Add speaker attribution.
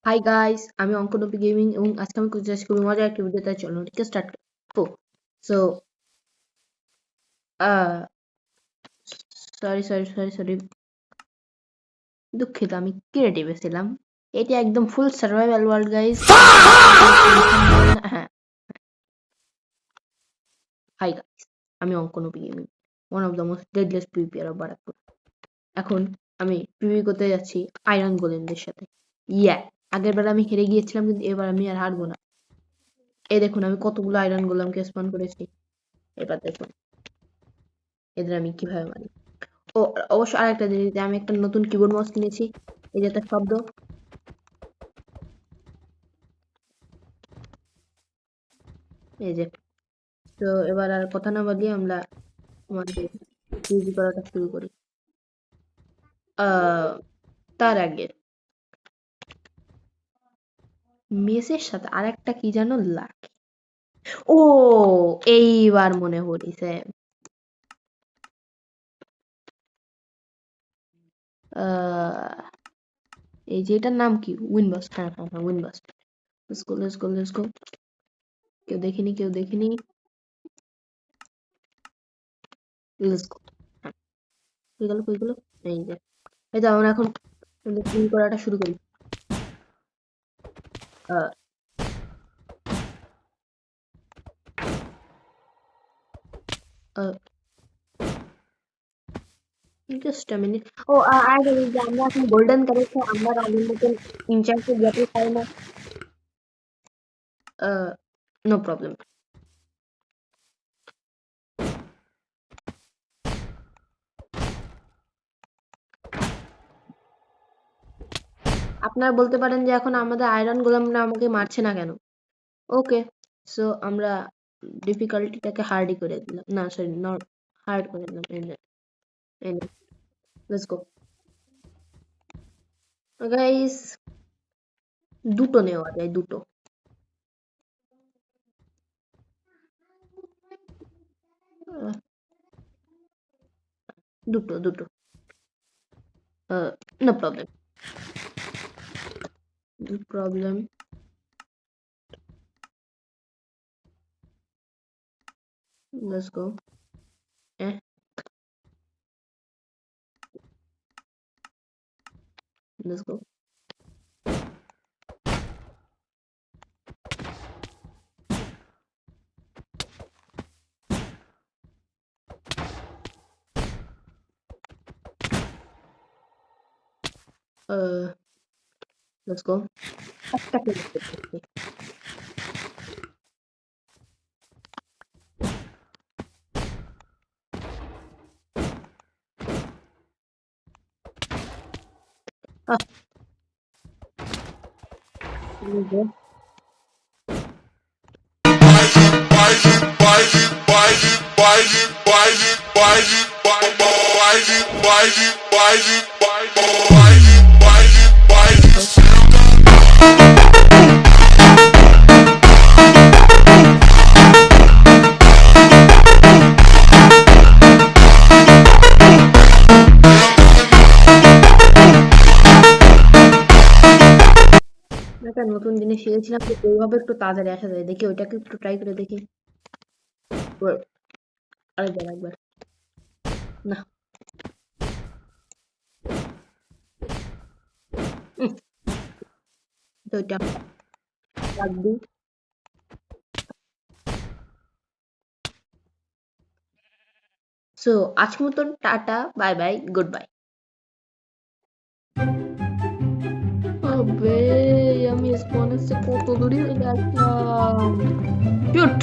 Speaker 1: High guys, আমি অঙ্কনবী gaming এবং আজকে আমি করতে যাচ্ছি খুবই মজার একটি ভিডিও। তাই চলো ঠিক স্টার্ট করবো। So sorry sorry sorry sorry দুঃখিত, আমি ক্রিয়েটিভে ছিলাম। এটি একদম ফুল সার্ভাইভাল ওয়ার্ল্ড গাইস। হ্যাঁ, হাই গাইস, আমি অঙ্কনবী gaming, one of the most deadliest PVPR of Barrackpore. এখন আমি পিভি করতে যাচ্ছি আয়রন গোলেমদের সাথে। ইয়া, আগের বার আমি হেরে গিয়েছিলাম, কিন্তু এবার আমি আর হারবো না। এই দেখুন, আমি কতগুলো আয়রন গোলেমকে স্পন করেছি। এবার দেখুন এদের আমি কিভাবে মারি। ও, অবশ্য আরেকটা জিনিস, যে আমি একটা নতুন কিবোর্ড মাউস কিনেছি। এই যে একটা শব্দ, এই যে। তো এবার আর কথা না বাড়িয়ে আমরা আমাদের ইউজ করাটা শুরু করি। তার আগে মেসের সাথে আরেকটা কি যেন লাগে। ও, এইবার মনে পড়িছে। এই যে এটার নাম কি? উইনবাস। হ্যাঁ হ্যাঁ হ্যাঁ, উইনবাস। Let's go let's go let's go. কেউ দেখিনি, কেউ দেখিনি। Let's go. হ্যাঁ, কই গেল কই গেল? এই যে, এই যে আমরা এখন কিল করাটা শুরু করি। আহ, আহ, জাস্ট আ মিনিট। ও, আর এই যে আমরা এখন গোল্ডেন কারেক্টে আমরা আগের মতন ইনচার্জে যেতে পারি না। No problem. আপনারা বলতে পারেন যে এখন আমাদের আয়রন গোলামরা আমাকে মারছে না কেন। ওকে, সো আমরা ডিফিকাল্টিটাকে হার্ডই করে দিলাম, না সরি, নট হার্ড করে দিলাম। লেটস গো গাইস, দুটো নেওয়া যায়, দুটো। আহ, দুটো দুটো। No problem, no problem. Let's go. Let's go. Let's go. একটা কিল করতেছি। এই যে, একটা নতুন জিনিস শিখেছিলাম যে এইভাবে একটু তাড়াতাড়ি আসা যায়। দেখি ওইটাকে একটু ট্রাই করে দেখি। Wait, আরেকবার একবার। না, তো ওইটা বাদ দিই। সো আজকের মতন tata, bye bye, good bye. আবে, আমি স্পনের সে কত দূরে হয়ে গেছিলাম। শুট।